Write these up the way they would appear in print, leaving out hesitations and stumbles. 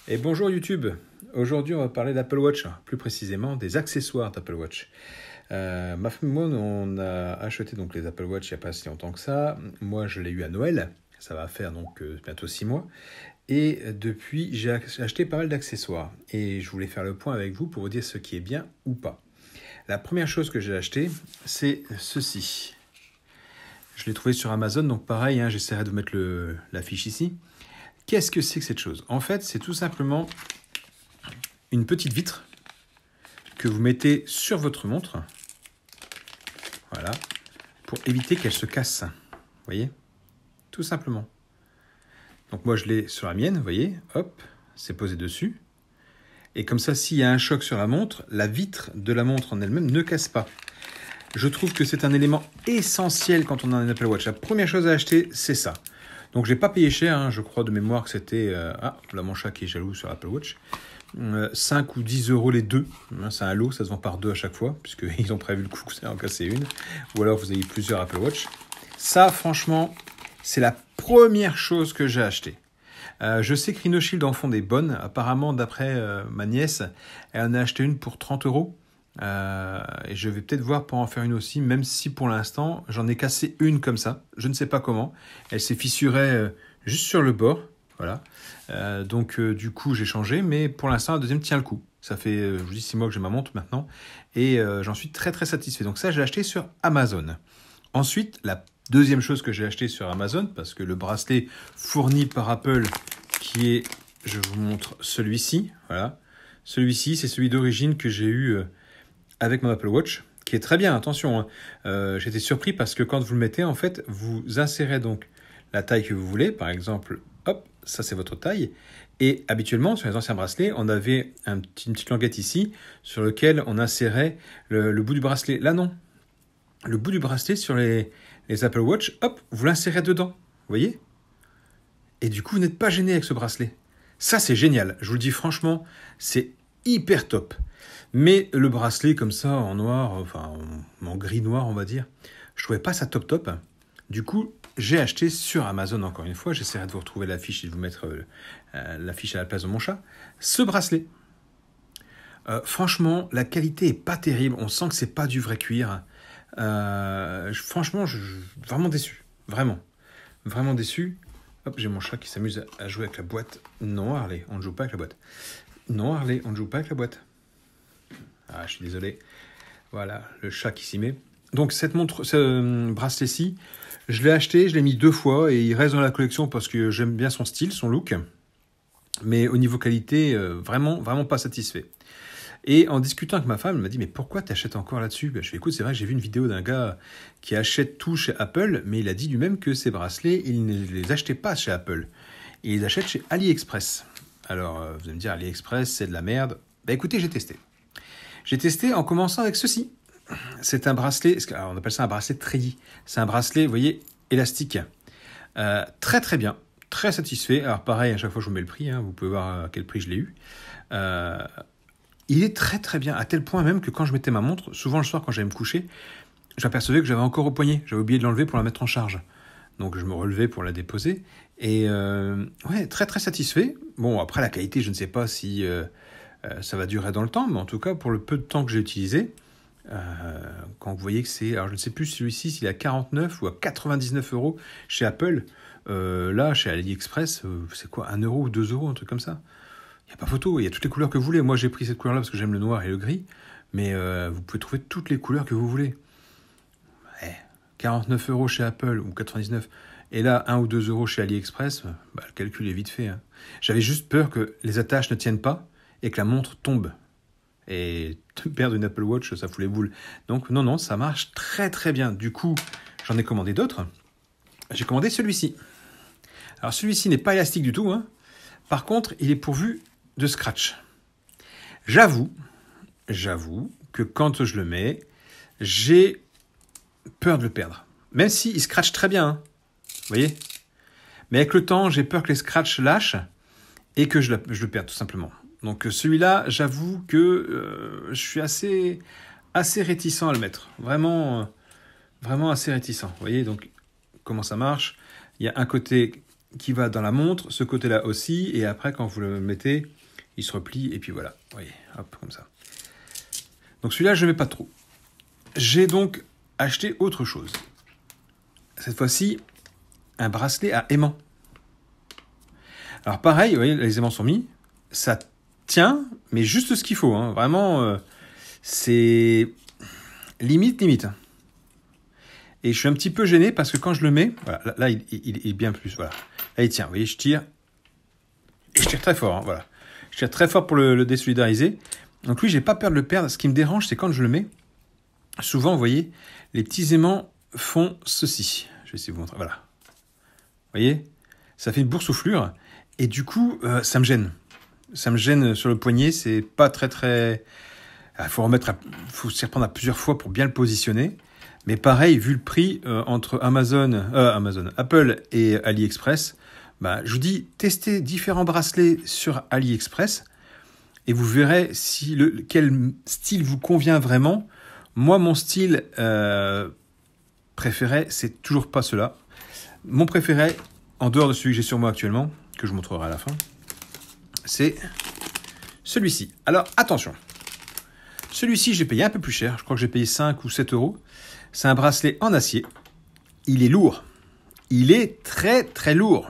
Et bonjour YouTube, aujourd'hui on va parler d'Apple Watch, plus précisément des accessoires d'Apple Watch. Ma femme et moi on a acheté donc les Apple Watch il n'y a pas si longtemps que ça. Moi je l'ai eu à Noël, ça va faire donc bientôt 6 mois. Et depuis j'ai acheté pas mal d'accessoires et je voulais faire le point avec vous pour vous dire ce qui est bien ou pas. La première chose que j'ai acheté c'est ceci. Je l'ai trouvé sur Amazon, donc pareil, j'essaierai de mettre l'affiche ici. Qu'est-ce que c'est que cette chose? En fait, c'est tout simplement une petite vitre que vous mettez sur votre montre. Voilà. Pour éviter qu'elle se casse. Vous voyez? Tout simplement. Donc moi, je l'ai sur la mienne, vous voyez? Hop, c'est posé dessus. Et comme ça, s'il y a un choc sur la montre, la vitre de la montre en elle-même ne casse pas. Je trouve que c'est un élément essentiel quand on a un Apple Watch. La première chose à acheter, c'est ça. Donc, je n'ai pas payé cher, je crois de mémoire que c'était... là, mon chat qui est jaloux sur Apple Watch. 5 ou 10 euros les deux. C'est un lot, ça se vend par deux à chaque fois, puisqu'ils ont prévu le coup que ça en casser une. Ou alors, vous avez plusieurs Apple Watch. Ça, franchement, c'est la première chose que j'ai acheté. Je sais que Rhinoshield en font des bonnes. Apparemment, d'après ma nièce, elle en a acheté une pour 30 euros. Et je vais peut-être voir pour en faire une aussi, même si pour l'instant j'en ai cassé une comme ça, je ne sais pas comment, elle s'est fissurée juste sur le bord, voilà. Donc du coup j'ai changé, mais pour l'instant la deuxième tient le coup. Ça fait, je vous dis 6 mois que j'ai ma montre maintenant, et j'en suis très très satisfait. Donc ça, je l'ai acheté sur Amazon. Ensuite, la deuxième chose que j'ai acheté sur Amazon, parce que le bracelet fourni par Apple, qui est, je vous montre celui-ci, voilà. Celui-ci, c'est celui d'origine que j'ai eu avec mon Apple Watch, qui est très bien, attention. J'étais surpris parce que quand vous le mettez, en fait, vous insérez donc la taille que vous voulez. Par exemple, hop, ça c'est votre taille. Et habituellement, sur les anciens bracelets, on avait une petite languette ici, sur lequel on insérait le bout du bracelet. Là, non. Le bout du bracelet sur les Apple Watch, hop, vous l'insérez dedans. Vous voyez? Et du coup, vous n'êtes pas gêné avec ce bracelet. Ça, c'est génial. Je vous le dis franchement, c'est hyper top. Mais le bracelet comme ça, en noir, enfin en gris-noir on va dire, je trouvais pas ça top. Du coup, j'ai acheté sur Amazon encore une fois, j'essaierai de vous retrouver l'affiche et de vous mettre l'affiche à la place de mon chat, ce bracelet. Franchement, la qualité est pas terrible, on sent que c'est pas du vrai cuir. Franchement, je suis vraiment déçu, vraiment déçu. Hop, j'ai mon chat qui s'amuse à jouer avec la boîte. Non Harley, on ne joue pas avec la boîte. Non Harley, on ne joue pas avec la boîte. Ah, je suis désolé. Voilà, le chat qui s'y met. Donc, cette montre, ce bracelet-ci, je l'ai acheté, je l'ai mis 2 fois et il reste dans la collection parce que j'aime bien son style, son look. Mais au niveau qualité, vraiment pas satisfait. Et en discutant avec ma femme, elle m'a dit « Mais pourquoi tu achètes encore là-dessus ?» Je fais « Écoute, c'est vrai que j'ai vu une vidéo d'un gars qui achète tout chez Apple, mais il a dit lui-même que ses bracelets, il ne les achetait pas chez Apple. Il les achète chez AliExpress. » Alors, vous allez me dire « AliExpress, c'est de la merde. » Écoutez, j'ai testé. J'ai testé en commençant avec ceci. C'est un bracelet, alors on appelle ça un bracelet treillis. C'est un bracelet, vous voyez, élastique. Très bien, très satisfait. Alors pareil, à chaque fois je vous mets le prix, vous pouvez voir à quel prix je l'ai eu. Il est très bien, à tel point même que quand je mettais ma montre, souvent le soir quand j'allais me coucher, j'apercevais que j'avais encore au poignet. J'avais oublié de l'enlever pour la mettre en charge. Donc je me relevais pour la déposer. Et ouais, très satisfait. Bon, après la qualité, je ne sais pas si... ça va durer dans le temps, mais en tout cas, pour le peu de temps que j'ai utilisé, quand vous voyez que c'est... Alors, je ne sais plus celui-ci, s'il est à 49 ou à 99 euros chez Apple. Là, chez AliExpress, c'est quoi, 1 euro ou 2 euros, un truc comme ça? Il n'y a pas photo, il y a toutes les couleurs que vous voulez. Moi, j'ai pris cette couleur-là parce que j'aime le noir et le gris, mais vous pouvez trouver toutes les couleurs que vous voulez. 49 euros chez Apple ou 99, et là, 1 ou 2 euros chez AliExpress, le calcul est vite fait. J'avais juste peur que les attaches ne tiennent pas, et que la montre tombe. Et perdre une Apple Watch, ça fout les boules. Donc non, ça marche très bien. Du coup, j'en ai commandé d'autres. J'ai commandé celui-ci. Alors celui-ci n'est pas élastique du tout. Par contre, il est pourvu de scratch. J'avoue que quand je le mets, j'ai peur de le perdre. Même s'il scratch très bien. Vous voyez? Mais avec le temps, j'ai peur que les scratchs lâchent et que je le perde tout simplement. Donc celui-là, j'avoue que je suis assez assez réticent à le mettre. Vraiment, vraiment assez réticent. Vous voyez donc comment ça marche. Il y a un côté qui va dans la montre, ce côté-là aussi, et après quand vous le mettez, il se replie, et puis voilà. Vous voyez, hop, comme ça. Donc celui-là, je ne mets pas trop. J'ai donc acheté autre chose. Cette fois-ci, un bracelet à aimant. Alors pareil, vous voyez, les aimants sont mis. Ça tient, mais juste ce qu'il faut. Hein. Vraiment, c'est limite. Et je suis un petit peu gêné parce que quand je le mets, voilà, là il est bien plus. Voilà. Là, il tient. Vous voyez, je tire. Et je tire très fort. Hein, voilà. Je tire très fort pour le désolidariser. Donc lui, j'ai pas peur de le perdre. Ce qui me dérange, c'est quand je le mets. Souvent, vous voyez, les petits aimants font ceci. Je vais essayer de vous montrer. Voilà. Vous voyez, ça fait une boursouflure. Et du coup, ça me gêne. Ça me gêne sur le poignet. C'est pas très... Il faut s'y reprendre à plusieurs fois pour bien le positionner. Mais pareil, vu le prix entre Apple et AliExpress, bah, je vous dis, testez différents bracelets sur AliExpress et vous verrez quel style vous convient vraiment. Moi, mon style préféré, c'est toujours pas cela. Mon préféré, en dehors de celui que j'ai sur moi actuellement, que je vous montrerai à la fin, c'est celui-ci. Alors, attention. Celui-ci, j'ai payé un peu plus cher. Je crois que j'ai payé 5 ou 7 euros. C'est un bracelet en acier. Il est lourd. Il est très lourd.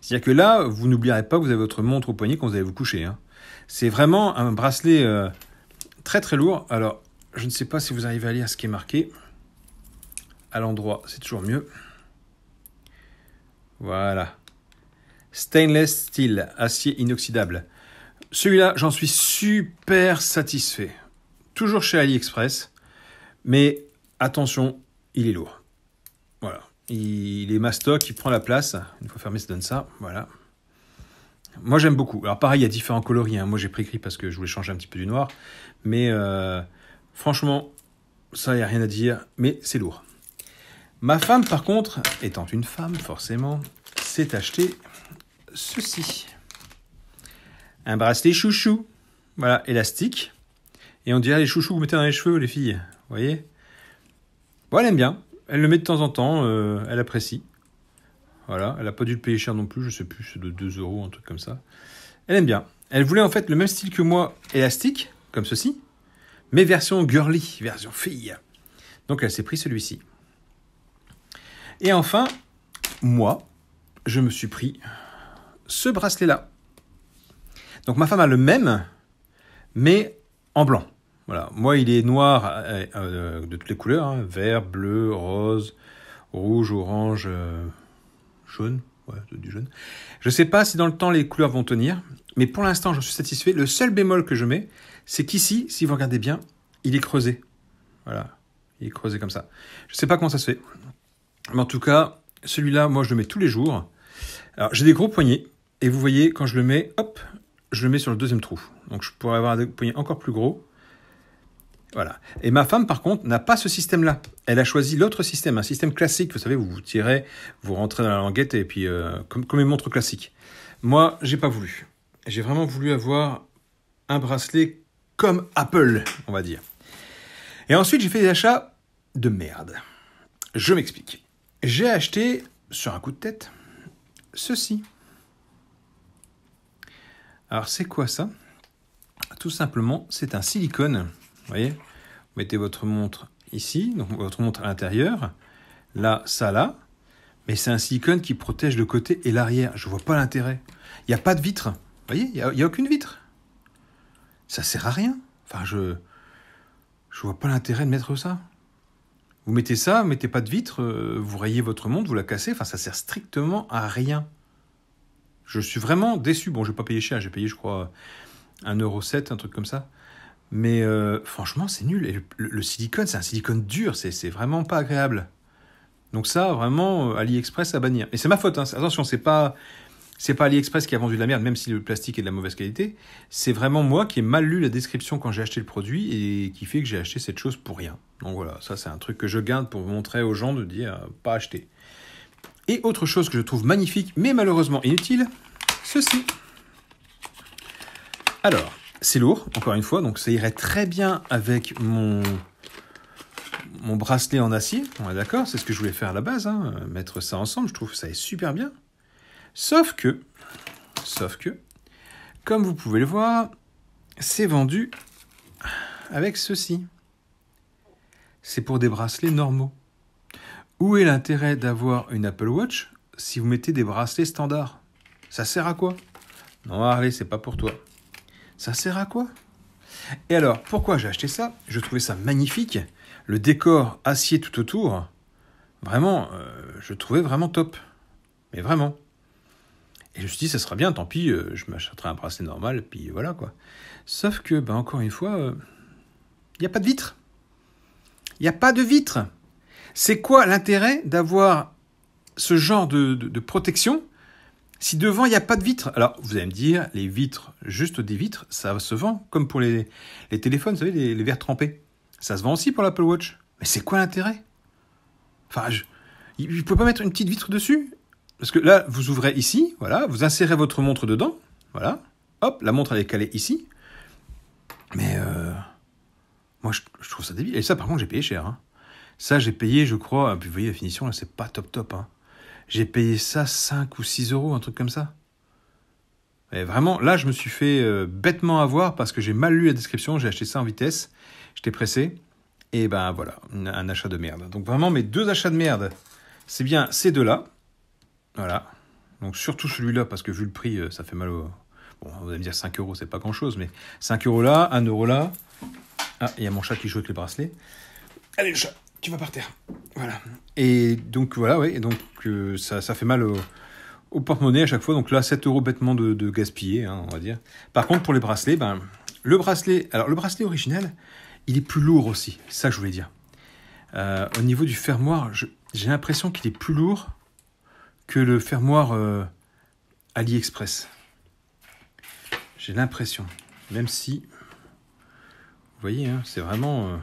C'est-à-dire que là, vous n'oublierez pas que vous avez votre montre au poignet quand vous allez vous coucher. Hein. C'est vraiment un bracelet très lourd. Alors, je ne sais pas si vous arrivez à lire ce qui est marqué. À l'endroit, c'est toujours mieux. Voilà. Stainless steel, acier inoxydable. Celui-là, j'en suis super satisfait. Toujours chez AliExpress. Mais attention, il est lourd. Voilà. Il est mastoc, il prend la place. Une fois fermé, ça donne ça. Voilà. Moi, j'aime beaucoup. Alors pareil, il y a différents coloris. Hein. Moi, j'ai pris gris parce que je voulais changer un petit peu du noir. Mais franchement, ça, il n'y a rien à dire. Mais c'est lourd. Ma femme, par contre, étant une femme, forcément, s'est acheté ceci. Un bracelet chouchou. Voilà, élastique. Et on dirait les chouchous que vous mettez dans les cheveux, les filles. Vous voyez ? Bon, elle aime bien. Elle le met de temps en temps. Elle apprécie. Voilà. Elle n'a pas dû le payer cher non plus. Je ne sais plus, c'est de 2 euros, un truc comme ça. Elle aime bien. Elle voulait en fait le même style que moi, élastique, comme ceci. Mais version girly, version fille. Donc elle s'est pris celui-ci. Et enfin, moi, je me suis pris ce bracelet-là. Donc ma femme a le même, mais en blanc. Voilà. Moi, il est noir de toutes les couleurs. Hein. Vert, bleu, rose, rouge, orange, jaune. Ouais, du jaune. Je ne sais pas si dans le temps, les couleurs vont tenir. Mais pour l'instant, j'en suis satisfait. Le seul bémol que je mets, c'est qu'ici, si vous regardez bien, il est creusé. Voilà. Il est creusé comme ça. Je ne sais pas comment ça se fait. Mais en tout cas, celui-là, moi, je le mets tous les jours. Alors, j'ai des gros poignets. Et vous voyez, quand je le mets, hop, je le mets sur le deuxième trou. Donc, je pourrais avoir des poignets encore plus gros. Voilà. Et ma femme, par contre, n'a pas ce système-là. Elle a choisi l'autre système, un système classique. Vous savez, vous tirez, vous rentrez dans la languette et puis comme une montre classique. Moi, j'ai pas voulu. J'ai vraiment voulu avoir un bracelet comme Apple, on va dire. Et ensuite, j'ai fait des achats de merde. Je m'explique. J'ai acheté, sur un coup de tête, ceci. Alors, c'est quoi ça ? Tout simplement, c'est un silicone. Vous voyez ? Vous mettez votre montre ici, donc votre montre à l'intérieur. Là, ça là. Mais c'est un silicone qui protège le côté et l'arrière. Je ne vois pas l'intérêt. Il n'y a pas de vitre. Vous voyez ? Il n'y a aucune vitre. Ça ne sert à rien. Enfin, je ne vois pas l'intérêt de mettre ça. Vous mettez ça, vous mettez pas de vitre, vous rayez votre montre, vous la cassez. Enfin, ça sert strictement à rien. Je suis vraiment déçu. Bon, je n'ai pas payé cher. J'ai payé, je crois, 1,07 €, un truc comme ça. Mais franchement, c'est nul. Et le silicone, c'est un silicone dur. C'est vraiment pas agréable. Donc ça, vraiment, AliExpress à bannir. Et c'est ma faute. Hein. Attention, c'est pas AliExpress qui a vendu de la merde, même si le plastique est de la mauvaise qualité. C'est vraiment moi qui ai mal lu la description quand j'ai acheté le produit et qui fait que j'ai acheté cette chose pour rien. Donc voilà, ça c'est un truc que je garde pour montrer aux gens de dire pas acheter. Et autre chose que je trouve magnifique, mais malheureusement inutile, ceci. Alors, C'est lourd, encore une fois, donc ça irait très bien avec mon bracelet en acier. On est d'accord, c'est ce que je voulais faire à la base, hein, mettre ça ensemble, je trouve que ça est super bien. Sauf que, comme vous pouvez le voir, c'est vendu avec ceci. C'est pour des bracelets normaux. Où est l'intérêt d'avoir une Apple Watch si vous mettez des bracelets standards? Ça sert à quoi? Non, Harley, c'est pas pour toi. Ça sert à quoi? Et alors, pourquoi j'ai acheté ça? Je trouvais ça magnifique. Le décor acier tout autour, vraiment, je trouvais vraiment top. Mais vraiment. Et je me suis dit, ça sera bien, tant pis, je m'achèterai un bracelet normal, puis voilà quoi. Sauf que, encore une fois, il n'y a pas de vitre. Il n'y a pas de vitre. C'est quoi l'intérêt d'avoir ce genre de protection si devant il n'y a pas de vitre? Alors, vous allez me dire, les vitres, juste des vitres, ça se vend, comme pour les téléphones, vous savez, les verres trempés. Ça se vend aussi pour l'Apple Watch. Mais c'est quoi l'intérêt? Enfin, il ne peut pas mettre une petite vitre dessus? Parce que là, vous ouvrez ici, voilà, vous insérez votre montre dedans, voilà, hop, la montre elle est calée ici. Mais moi, je trouve ça débile. Et ça, par contre, j'ai payé cher. Hein. Ça, j'ai payé, je crois, puis vous voyez, la finition, là, c'est pas top. Hein. J'ai payé ça 5 ou 6 euros, un truc comme ça. Et vraiment, là, je me suis fait bêtement avoir parce que j'ai mal lu la description, j'ai acheté ça en vitesse, j'étais pressé, et ben voilà, un achat de merde. Donc vraiment, mes 2 achats de merde, c'est bien ces 2-là. Voilà. Donc surtout celui-là, parce que vu le prix, ça fait mal au... Bon, vous allez me dire 5 euros, c'est pas grand-chose, mais 5 euros là, 1 euro là. Ah, il y a mon chat qui joue avec les bracelets. Allez, le chat, tu vas par terre. Voilà. Et donc, voilà, ouais. Et donc, ça fait mal au porte-monnaie à chaque fois. Donc là, 7 euros bêtement de gaspiller, hein, on va dire. Par contre, pour les bracelets, le bracelet original, il est plus lourd aussi. C'est ça que je voulais dire. Au niveau du fermoir, j'ai l'impression qu'il est plus lourd que le fermoir AliExpress. J'ai l'impression. Même si, vous voyez, hein, c'est vraiment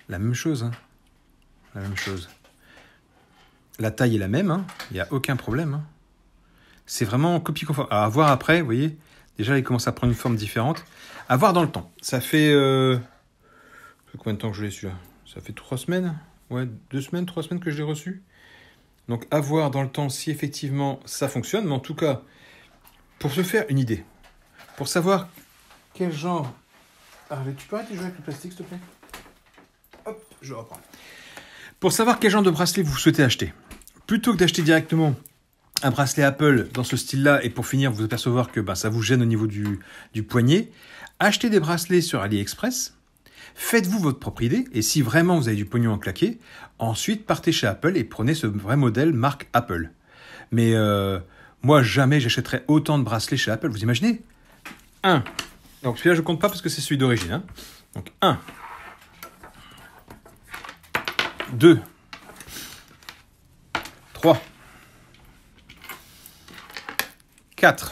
la même chose. Hein. La même chose. La taille est la même, hein. Il n'y a aucun problème. Hein. C'est vraiment copie-conforme. Alors, à voir après, vous voyez, déjà, il commence à prendre une forme différente. À voir dans le temps. Ça fait combien de temps que je l'ai celui-là? Ça fait 3 semaines? Ouais, 2 semaines, 3 semaines que je l'ai reçu. Donc, à voir dans le temps si effectivement ça fonctionne. Mais en tout cas, pour se faire une idée, pour savoir quel genre... Ah, tu peux arrêter de jouer avec le plastique, s'il te plaît? Hop, je reprends. Pour savoir quel genre de bracelet vous souhaitez acheter, plutôt que d'acheter directement un bracelet Apple dans ce style-là, et pour finir, vous apercevoir que ça vous gêne au niveau du poignet, achetez des bracelets sur AliExpress, faites-vous votre propre idée, et si vraiment vous avez du pognon à claquer, ensuite partez chez Apple et prenez ce vrai modèle marque Apple. Mais moi, jamais j'achèterais autant de bracelets chez Apple, vous imaginez? 1. Donc celui-là, je ne compte pas parce que c'est celui d'origine. Hein. Donc 1. 2. 3. 4.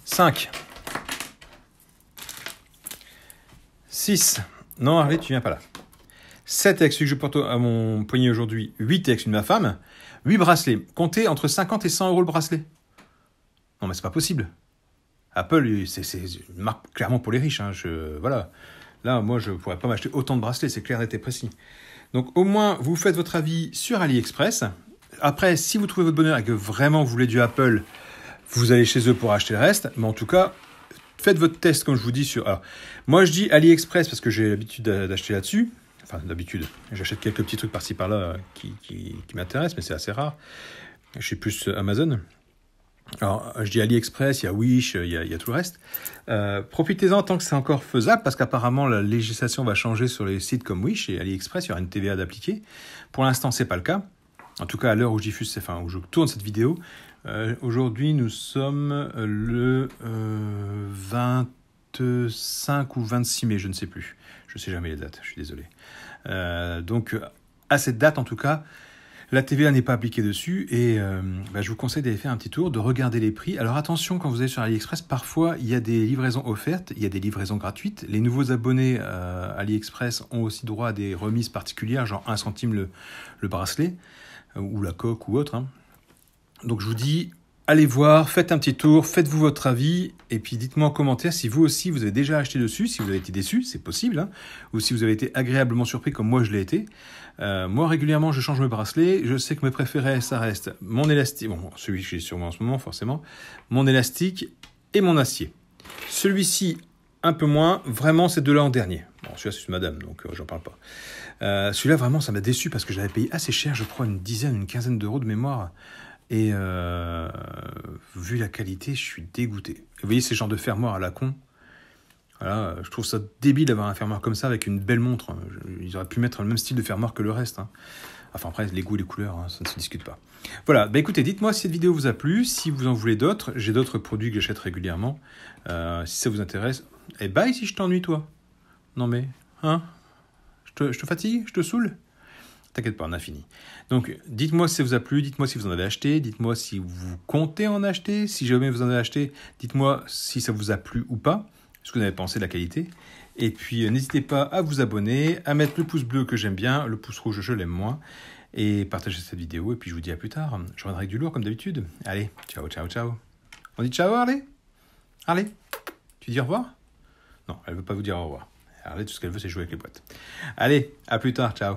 5. 6. Non, Harley, tu viens pas là. 7 avec celui que je porte à mon poignet aujourd'hui. 8 avec celui de ma femme. 8 bracelets. Comptez entre 50 et 100 euros le bracelet. Non, mais c'est pas possible. Apple, c'est une marque clairement pour les riches. Hein. Voilà. Là, moi, je ne pourrais pas m'acheter autant de bracelets, c'est clair, net et précis. Donc, au moins, vous faites votre avis sur AliExpress. Après, si vous trouvez votre bonheur et que vraiment vous voulez du Apple, vous allez chez eux pour acheter le reste. Mais en tout cas, faites votre test, comme je vous dis. Alors, moi, je dis AliExpress parce que j'ai l'habitude d'acheter là-dessus. Enfin, d'habitude. J'achète quelques petits trucs par-ci, par-là qui m'intéressent, mais c'est assez rare. Je suis plus Amazon. Alors, je dis AliExpress, il y a Wish, il y a tout le reste. Profitez-en tant que c'est encore faisable, parce qu'apparemment, la législation va changer sur les sites comme Wish et AliExpress, il y aura une TVA d'appliquer. Pour l'instant, c'est pas le cas. En tout cas, à l'heure où où je tourne cette vidéo, aujourd'hui, nous sommes le 25 ou 26 mai, je ne sais plus. Je ne sais jamais les dates, je suis désolé. Donc, à cette date, en tout cas, la TVA n'est pas appliquée dessus et je vous conseille d'aller faire un petit tour, de regarder les prix. Alors attention, quand vous allez sur AliExpress, parfois il y a des livraisons offertes, il y a des livraisons gratuites. Les nouveaux abonnés AliExpress ont aussi droit à des remises particulières, genre 1 centime le bracelet, ou la coque ou autre. Hein. Donc je vous dis, allez voir, faites un petit tour, faites-vous votre avis, et puis dites-moi en commentaire si vous aussi vous avez déjà acheté dessus, si vous avez été déçu, c'est possible, hein, ou si vous avez été agréablement surpris comme moi je l'ai été. Moi régulièrement je change mes bracelets, je sais que mes préférés ça reste mon élastique, bon celui que j'ai sur moi en ce moment forcément, mon élastique et mon acier. Celui-ci un peu moins, vraiment ces deux-là en dernier. Bon celui-là c'est une madame donc j'en parle pas. Celui-là vraiment ça m'a déçu parce que j'avais payé assez cher, je crois une quinzaine d'euros de mémoire. Et vu la qualité, je suis dégoûté. Vous voyez ces genres de fermoirs à la con. Voilà, je trouve ça débile d'avoir un fermoir comme ça avec une belle montre. Ils auraient pu mettre le même style de fermoir que le reste. Hein. Enfin après, les goûts et les couleurs, hein, ça ne se discute pas. Voilà, bah écoutez, dites-moi si cette vidéo vous a plu, si vous en voulez d'autres. J'ai d'autres produits que j'achète régulièrement. Si ça vous intéresse, et bye si je t'ennuie toi. Non mais, hein, je te fatigue, je te saoule. T'inquiète pas, on a fini. Donc, dites-moi si ça vous a plu, dites-moi si vous en avez acheté, dites-moi si vous comptez en acheter, si jamais vous en avez acheté, dites-moi si ça vous a plu ou pas, ce que vous avez pensé de la qualité. Et puis, n'hésitez pas à vous abonner, à mettre le pouce bleu que j'aime bien, le pouce rouge je l'aime moins, et partagez cette vidéo, et puis je vous dis à plus tard. Je reviendrai avec du lourd comme d'habitude. Allez, ciao, ciao, ciao. On dit ciao, Harley? Harley, tu dis au revoir? Non, elle veut pas vous dire au revoir. Harley, tout ce qu'elle veut, c'est jouer avec les boîtes. Allez, à plus tard, ciao.